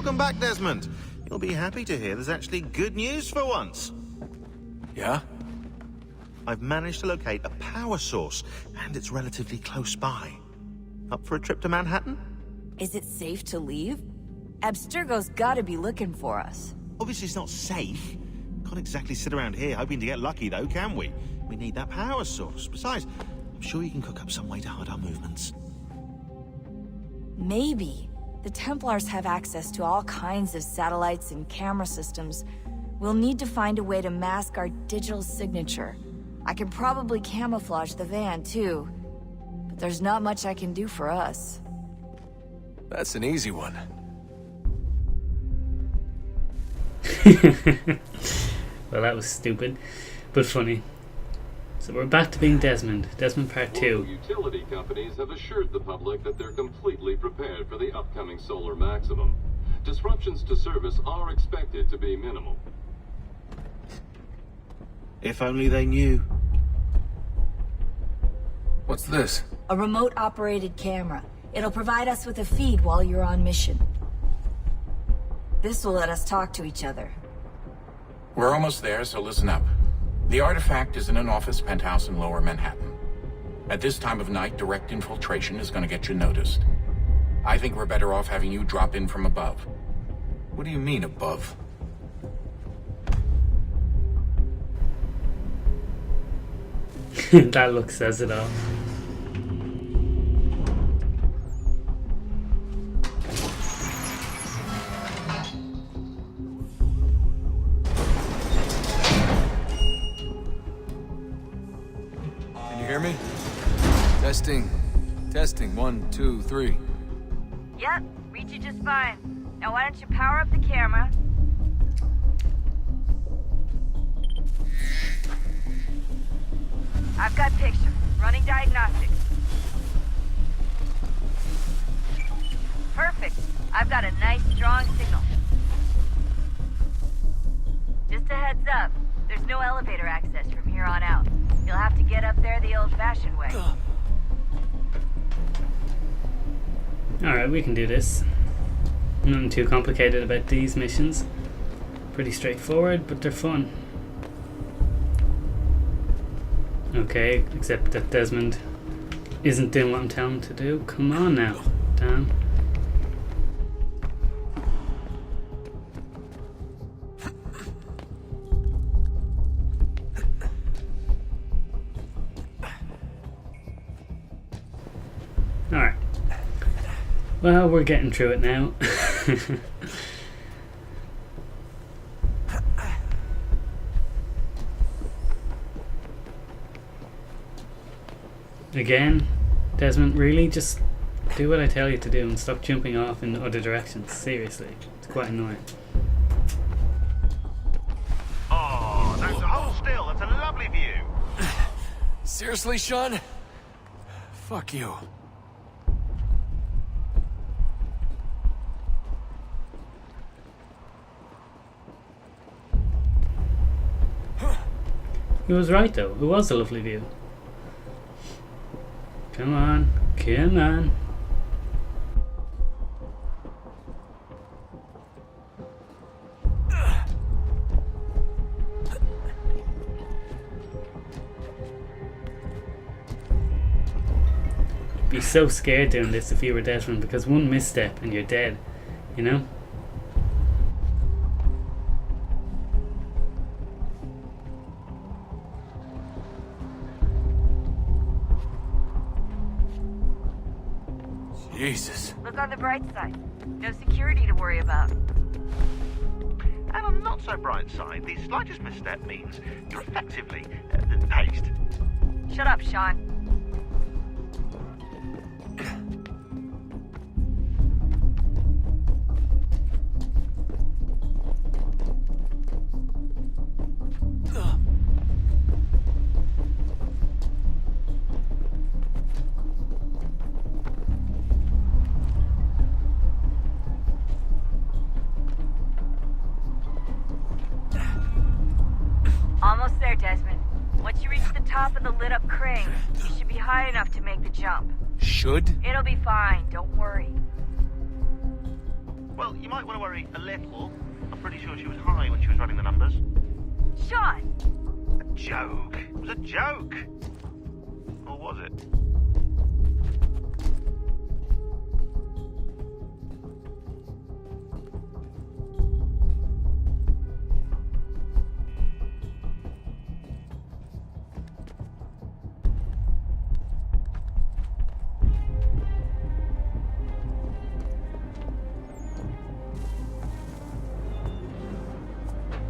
Welcome back, Desmond. You'll be happy to hear there's actually good news for once. Yeah? I've managed to locate a power source, and it's relatively close by. Up for a trip to Manhattan? Is it safe to leave? Abstergo's gotta be looking for us. Obviously it's not safe. Can't exactly sit around here hoping to get lucky, though, can we? We need that power source. Besides, I'm sure you can cook up some way to hide our movements. Maybe. The Templars have access to all kinds of satellites and camera systems. We'll need to find a way to mask our digital signature. I can probably camouflage the van, too. But there's not much I can do for us. That's an easy one. Well, that was stupid, but funny. So we're back to being Desmond. Desmond Part 2. Local utility companies have assured the public that they're completely prepared for the upcoming solar maximum. Disruptions to service are expected to be minimal. If only they knew. What's this? A remote-operated camera. It'll provide us with a feed while you're on mission. This will let us talk to each other. We're almost there, so listen up. The artifact is in an office penthouse in Lower Manhattan. At this time of night, direct infiltration is going to get you noticed. I think we're better off having you drop in from above. What do you mean, above? That look says it all. Can you hear me? Testing. Testing. 1, 2, 3. Yep, reach you just fine. Now why don't you power up the camera? I've got picture. Running diagnostics. Perfect. I've got a nice, strong signal. Just a heads up, there's no elevator access from here on out. You'll have to get up there the old-fashioned way. Alright, we can do this. Nothing too complicated about these missions. Pretty straightforward, but they're fun. Okay, except that Desmond isn't doing what I'm telling him to do. Come on now, Dan. Alright. Well, we're getting through it now. Again, Desmond, really just do what I tell you to do and stop jumping off in other directions. Seriously, it's quite annoying. Oh, that's hold still. That's a lovely view. Seriously, Shaun? Fuck you. He was right though, it was a lovely view. Come on, come on. Be so scared doing this if you were Desmond, because one misstep and you're dead, you know? Jesus. Look on the bright side. No security to worry about. And on the not so bright side, the slightest misstep means you're effectively paste. Shut up, Shaun. Almost there, Desmond. Once you reach the top of the lit-up crane, you should be high enough to make the jump. Should? It'll be fine, don't worry. Well, you might want to worry a little. I'm pretty sure she was high when she was running the numbers. Shaun! A joke. It was a joke. Or was it?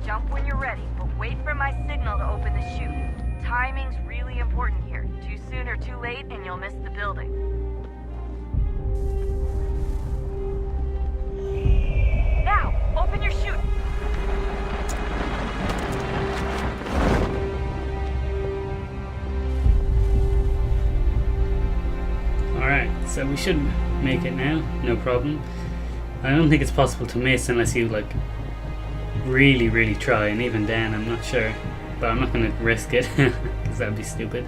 Jump when you're ready, but wait for my signal to open the chute. Timing's really important here. Too soon or too late, and you'll miss the building. Now, open your chute! Alright, so we should make it now, no problem. I don't think it's possible to miss unless you, like, really try, and even then I'm not sure, but I'm not going to risk it because that'd be stupid.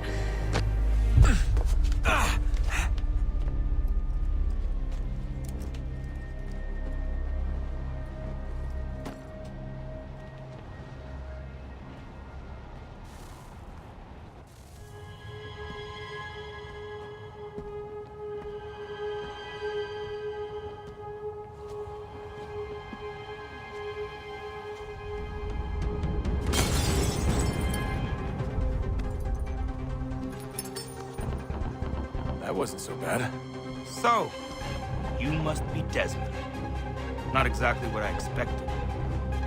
That wasn't so bad. So, you must be Desmond. Not exactly what I expected,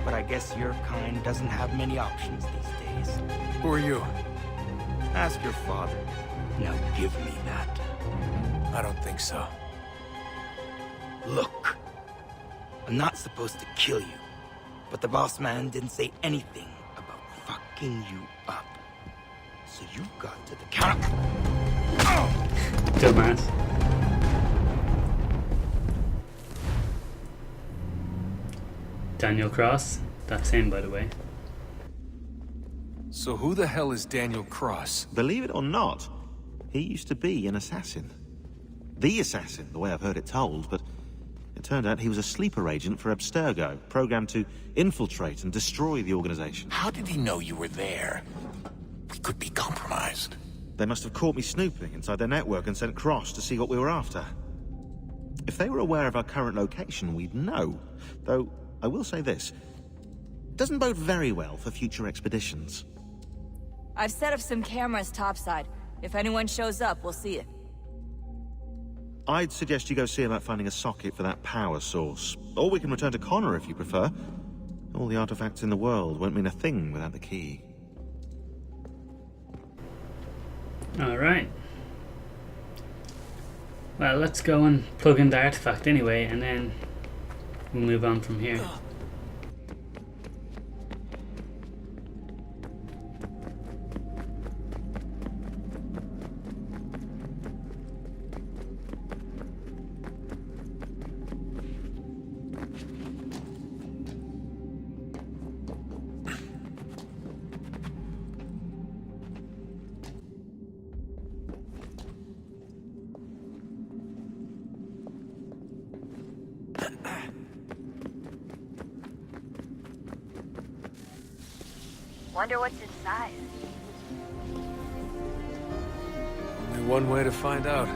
but I guess your kind doesn't have many options these days. Who are you? Ask your father. Now give me that. I don't think so. Look, I'm not supposed to kill you, but the boss man didn't say anything about fucking you up. So you got to the counter. Dumbass. Daniel Cross, that's him, by the way. So who the hell is Daniel Cross? Believe it or not, he used to be an assassin. The assassin, the way I've heard it told, but it turned out he was a sleeper agent for Abstergo, programmed to infiltrate and destroy the organization. How did he know you were there? We could be compromised. They must have caught me snooping inside their network and sent Cross to see what we were after. If they were aware of our current location, we'd know. Though, I will say this. It doesn't bode very well for future expeditions. I've set up some cameras topside. If anyone shows up, we'll see it. I'd suggest you go see about finding a socket for that power source. Or we can return to Connor if you prefer. All the artifacts in the world won't mean a thing without the key. Alright. Well, let's go and plug in the artifact anyway, and then we'll move on from here. Wonder what's inside. Only one way to find out.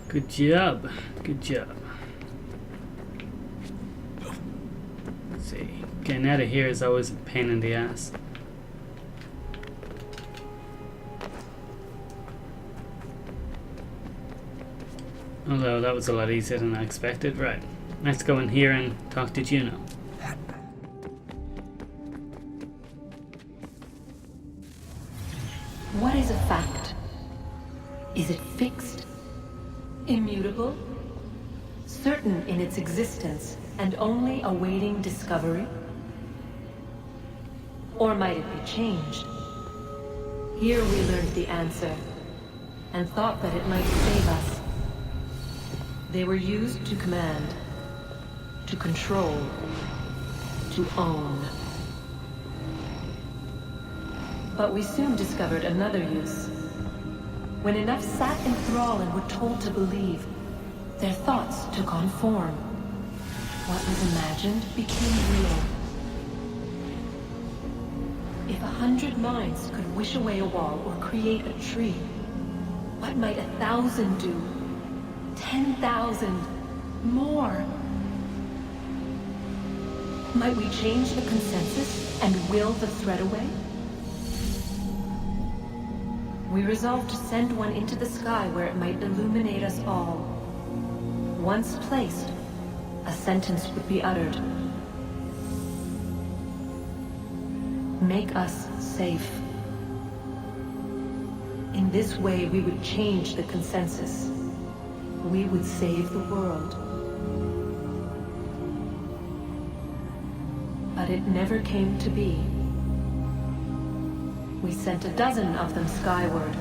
Good job. Good job. Let's see. Getting out of here is always a pain in the ass. Although that was a lot easier than I expected. Right. Let's go in here and talk to Juno. What is a fact? Is it fixed? Immutable? Certain in its existence and only awaiting discovery? Or might it be changed? Here we learned the answer, and thought that it might save us. They were used to command, to control, to own. But we soon discovered another use. When enough sat in thrall and were told to believe, their thoughts took on form. What was imagined became real. If 100 minds could wish away a wall or create a tree, what might 1,000 do? 10,000? More? Might we change the consensus and will the threat away? We resolved to send one into the sky where it might illuminate us all. Once placed, a sentence would be uttered. Make us safe. In this way, we would change the consensus. We would save the world. But it never came to be. We sent a dozen of them skyward,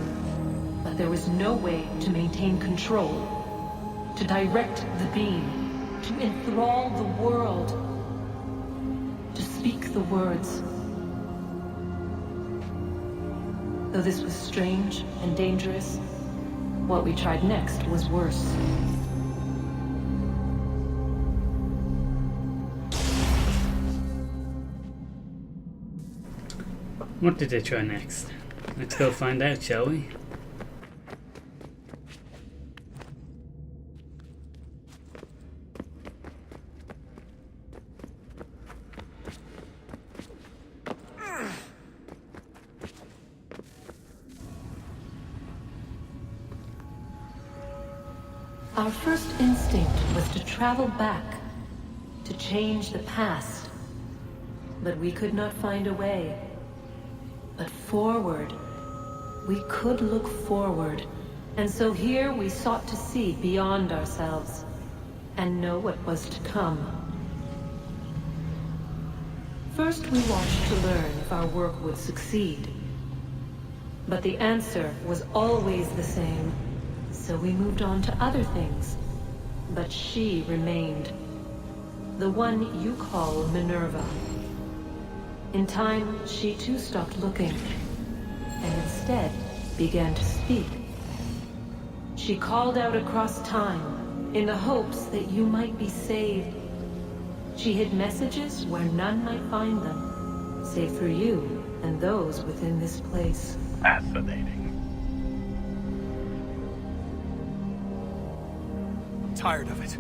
but there was no way to maintain control, to direct the beam, to enthrall the world, to speak the words. Though this was strange and dangerous, what we tried next was worse. What did they try next? Let's go find out, shall we? Our first instinct was to travel back, to change the past. But we could not find a way. But forward, we could look forward. And so here we sought to see beyond ourselves, and know what was to come. First we watched to learn if our work would succeed. But the answer was always the same. So we moved on to other things. But she remained. The one you call Minerva. In time, she too stopped looking, and instead began to speak. She called out across time, in the hopes that you might be saved. She hid messages where none might find them, save for you and those within this place. Fascinating. Tired of it.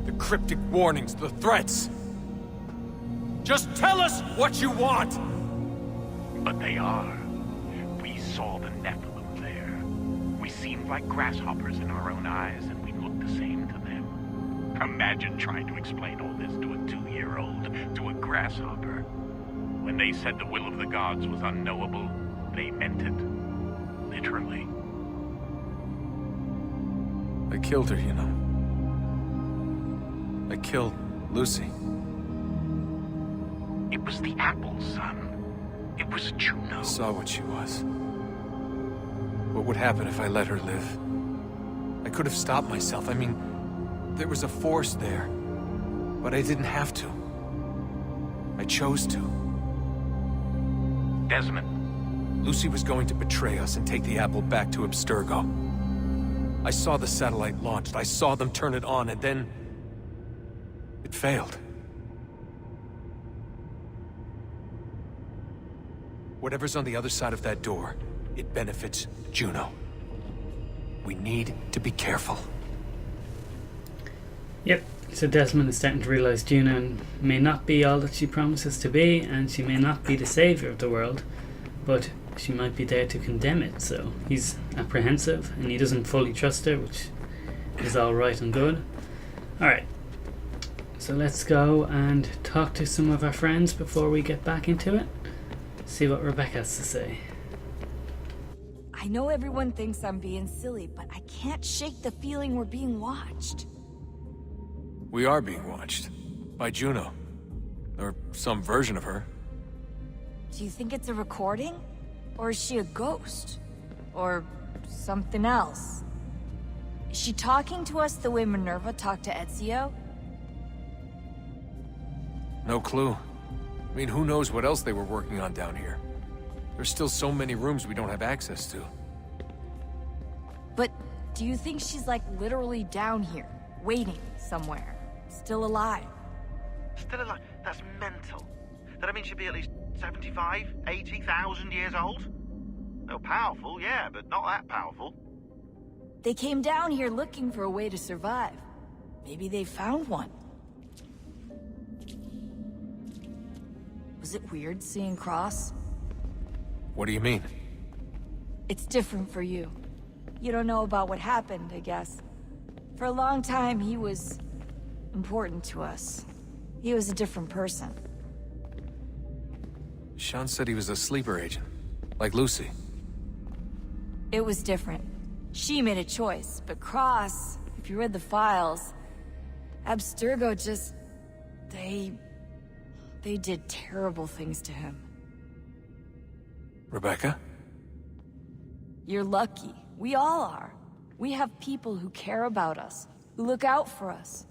The cryptic warnings, the threats. Just tell us what you want! But they are. We saw the Nephilim there. We seemed like grasshoppers in our own eyes, and we looked the same to them. Imagine trying to explain all this to a 2-year-old, to a grasshopper. When they said the will of the gods was unknowable, they meant it. Literally. I killed her, you know. I killed Lucy. It was the apple, son. It was Juno. I saw what she was. What would happen if I let her live? I could have stopped myself. I mean, there was a force there. But I didn't have to. I chose to. Desmond. Lucy was going to betray us and take the apple back to Abstergo. I saw the satellite launched. I saw them turn it on, and then it failed. Whatever's on the other side of that door, it benefits Juno. We need to be careful. Yep, so Desmond is starting to realise Juno may not be all that she promises to be, and she may not be the saviour of the world, but she might be there to condemn it, so he's apprehensive, and he doesn't fully trust her, which is all right and good. Alright, so let's go and talk to some of our friends before we get back into it. See what Rebecca has to say. I know everyone thinks I'm being silly, but I can't shake the feeling we're being watched. We are being watched. By Juno. Or some version of her. Do you think it's a recording? Or is she a ghost? Or something else? Is she talking to us the way Minerva talked to Ezio? No clue. I mean, who knows what else they were working on down here? There's still so many rooms we don't have access to. But do you think she's like literally down here, waiting somewhere, still alive? Still alive? That's mental. That means she'd be at least 75, 80,000 years old? No, powerful, yeah, but not that powerful. They came down here looking for a way to survive. Maybe they found one. Was it weird seeing Cross? What do you mean? It's different for you. You don't know about what happened, I guess. For a long time, he was important to us. He was a different person. Shaun said he was a sleeper agent, like Lucy. It was different. She made a choice, but Cross, if you read the files, Abstergo just... They did terrible things to him. Rebecca? You're lucky. We all are. We have people who care about us, who look out for us.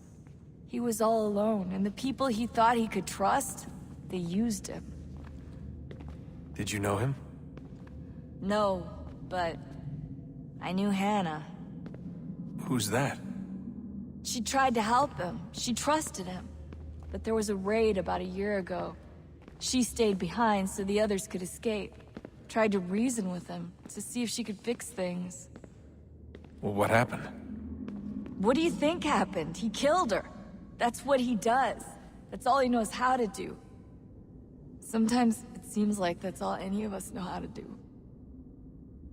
He was all alone, and the people he thought he could trust, they used him. Did you know him? No, but I knew Hannah. Who's that? She tried to help him. She trusted him. But there was a raid about a year ago. She stayed behind so the others could escape. Tried to reason with him, to see if she could fix things. Well, what happened? What do you think happened? He killed her. That's what he does. That's all he knows how to do. Sometimes it seems like that's all any of us know how to do.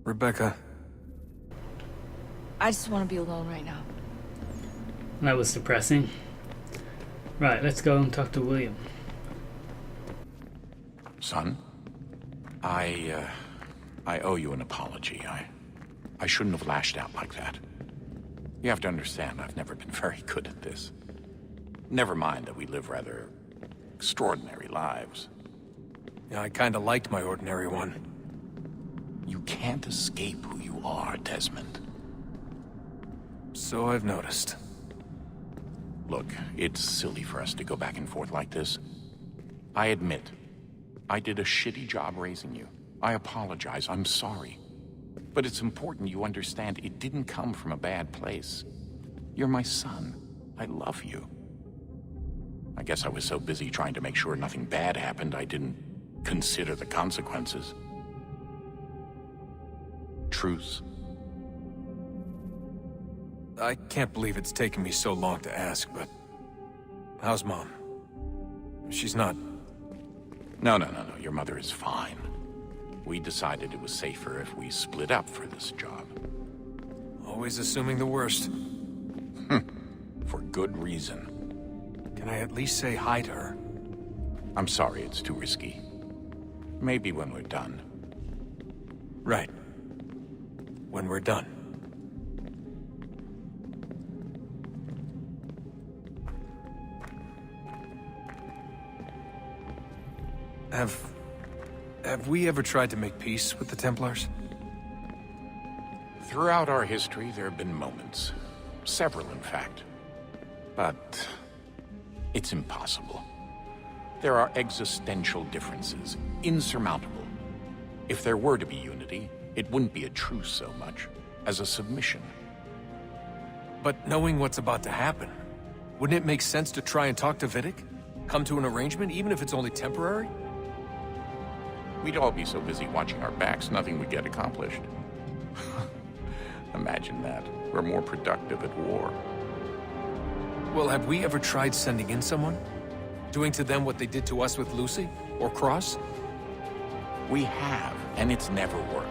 Rebecca. I just want to be alone right now. That was depressing. Right, let's go and talk to William. Son, I owe you an apology. I shouldn't have lashed out like that. You have to understand, I've never been very good at this. Never mind that we live rather extraordinary lives. Yeah, I kinda liked my ordinary one. You can't escape who you are, Desmond. So I've noticed. Look, it's silly for us to go back and forth like this. I admit, I did a shitty job raising you. I apologize, I'm sorry. But it's important you understand it didn't come from a bad place. You're my son. I love you. I guess I was so busy trying to make sure nothing bad happened, I didn't consider the consequences. Truce. I can't believe it's taken me so long to ask, but... how's Mom? She's not... No. Your mother is fine. We decided it was safer if we split up for this job. Always assuming the worst. For good reason. Can I at least say hi to her? I'm sorry, it's too risky. Maybe when we're done. Right. When we're done. Have we ever tried to make peace with the Templars? Throughout our history, there have been moments. Several, in fact. But... it's impossible. There are existential differences, insurmountable. If there were to be unity, it wouldn't be a truce so much as a submission. But knowing what's about to happen, wouldn't it make sense to try and talk to Vidic? Come to an arrangement, even if it's only temporary? We'd all be so busy watching our backs, nothing would get accomplished. Imagine that. We're more productive at war. Well, have we ever tried sending in someone? Doing to them what they did to us with Lucy? Or Cross? We have, and it's never worked.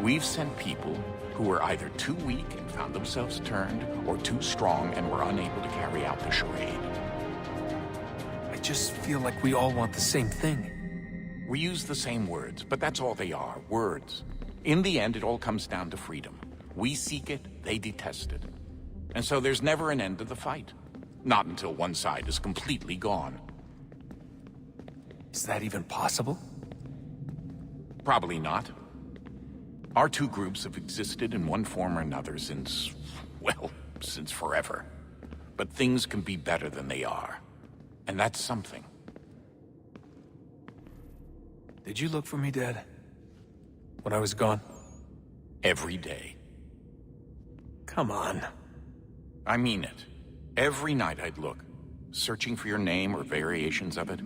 We've sent people who were either too weak and found themselves turned, or too strong and were unable to carry out the charade. I just feel like we all want the same thing. We use the same words, but that's all they are, words. In the end, it all comes down to freedom. We seek it, they detest it. And so there's never an end to the fight. Not until one side is completely gone. Is that even possible? Probably not. Our two groups have existed in one form or another since, well, since forever. But things can be better than they are. And that's something. Did you look for me, Dad? When I was gone? Every day. Come on. I mean it. Every night I'd look, searching for your name or variations of it,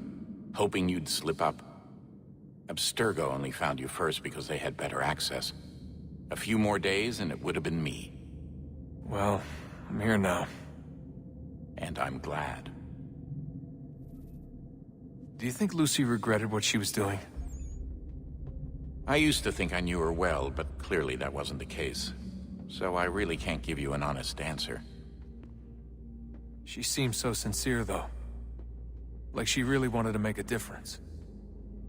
hoping you'd slip up. Abstergo only found you first because they had better access. A few more days and it would have been me. Well, I'm here now. And I'm glad. Do you think Lucy regretted what she was doing? I used to think I knew her well, but clearly that wasn't the case. So I really can't give you an honest answer. She seemed so sincere, though. Like she really wanted to make a difference.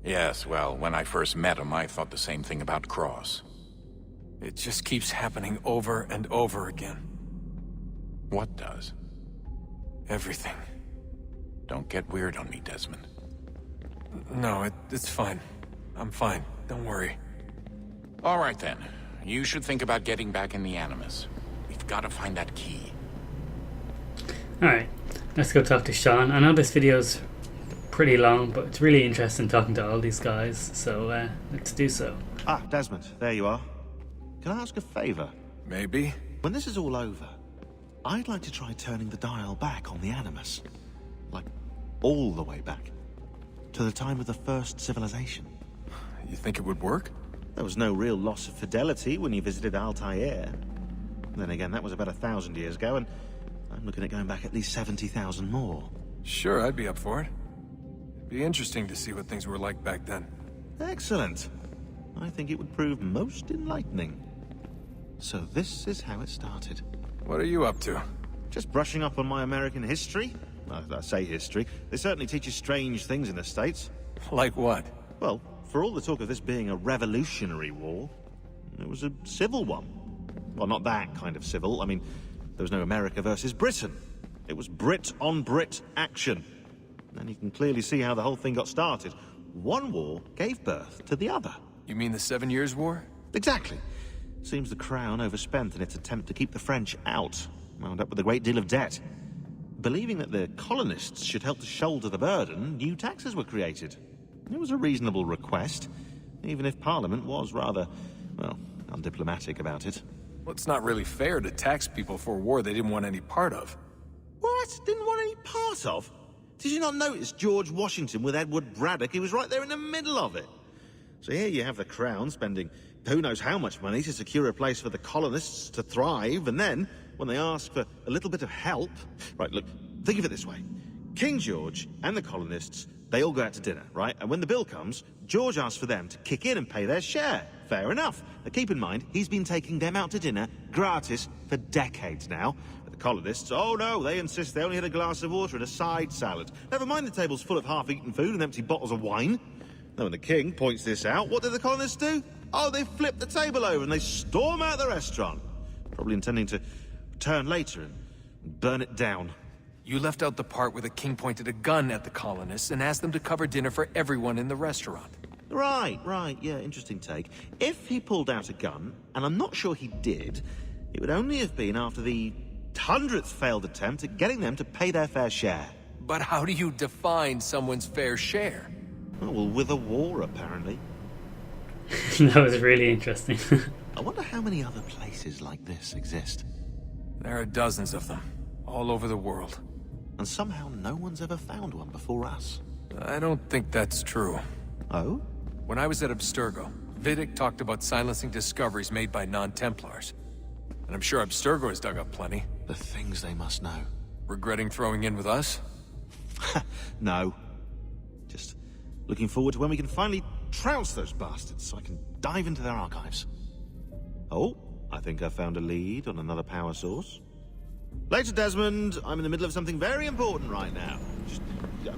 Yes, well, when I first met him, I thought the same thing about Cross. It just keeps happening over and over again. What does? Everything. Don't get weird on me, Desmond. No, it's fine. I'm fine. Don't worry. All right, then. You should think about getting back in the Animus. We've got to find that key. Alright, let's go talk to Shaun. I know this video's pretty long, but it's really interesting talking to all these guys, so let's do so. Ah, Desmond, there you are. Can I ask a favour? Maybe? When this is all over, I'd like to try turning the dial back on the Animus. Like, all the way back. To the time of the first civilization. You think it would work? There was no real loss of fidelity when you visited Altair. Then again, that was about 1,000 years ago, and I'm looking at going back at least 70,000 more. Sure, I'd be up for it. It'd be interesting to see what things were like back then. Excellent. I think it would prove most enlightening. So this is how it started. What are you up to? Just brushing up on my American history. Well, I say history. They certainly teach you strange things in the States. Like what? Well, for all the talk of this being a revolutionary war, it was a civil one. Well, not that kind of civil. I mean, there was no America versus Britain. It was Brit on Brit action. And you can clearly see how the whole thing got started. One war gave birth to the other. You mean the 7 Years' War? Exactly. Seems the Crown overspent in its attempt to keep the French out, wound up with a great deal of debt. Believing that the colonists should help to shoulder the burden, new taxes were created. It was a reasonable request, even if Parliament was rather, well, undiplomatic about it. Well, it's not really fair to tax people for a war they didn't want any part of. What? Didn't want any part of? Did you not notice George Washington with Edward Braddock? He was right there in the middle of it. So here you have the Crown spending who knows how much money to secure a place for the colonists to thrive, and then, when they ask for a little bit of help... Right, look, think of it this way. King George and the colonists, they all go out to dinner, right? And when the bill comes, George asks for them to kick in and pay their share. Fair enough. Now keep in mind, he's been taking them out to dinner gratis for decades now. But the colonists, oh no, they insist they only had a glass of water and a side salad. Never mind the table's full of half-eaten food and empty bottles of wine. Now when the king points this out, what do the colonists do? Oh, they flip the table over and they storm out the restaurant. Probably intending to return later and burn it down. You left out the part where the king pointed a gun at the colonists and asked them to cover dinner for everyone in the restaurant. Right, yeah, interesting take. If he pulled out a gun, and I'm not sure he did, it would only have been after the 100th failed attempt at getting them to pay their fair share. But how do you define someone's fair share? Oh, well, with a war, apparently. That was really interesting. I wonder how many other places like this exist. There are dozens of them, all over the world. And somehow no one's ever found one before us. I don't think that's true. Oh? When I was at Abstergo, Vidic talked about silencing discoveries made by non-Templars. And I'm sure Abstergo has dug up plenty. The things they must know. Regretting throwing in with us? No. Just looking forward to when we can finally trounce those bastards so I can dive into their archives. Oh, I think I found a lead on another power source. Later, Desmond. I'm in the middle of something very important right now.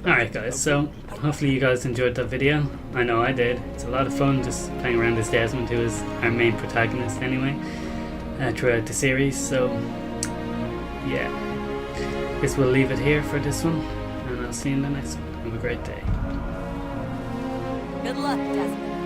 Alright guys, so hopefully you guys enjoyed that video. I know I did. It's a lot of fun just playing around as Desmond, who is our main protagonist anyway, throughout the series. So yeah, guess we'll leave it here for this one, and I'll see you in the next one. Have a great day. Good luck, Desmond.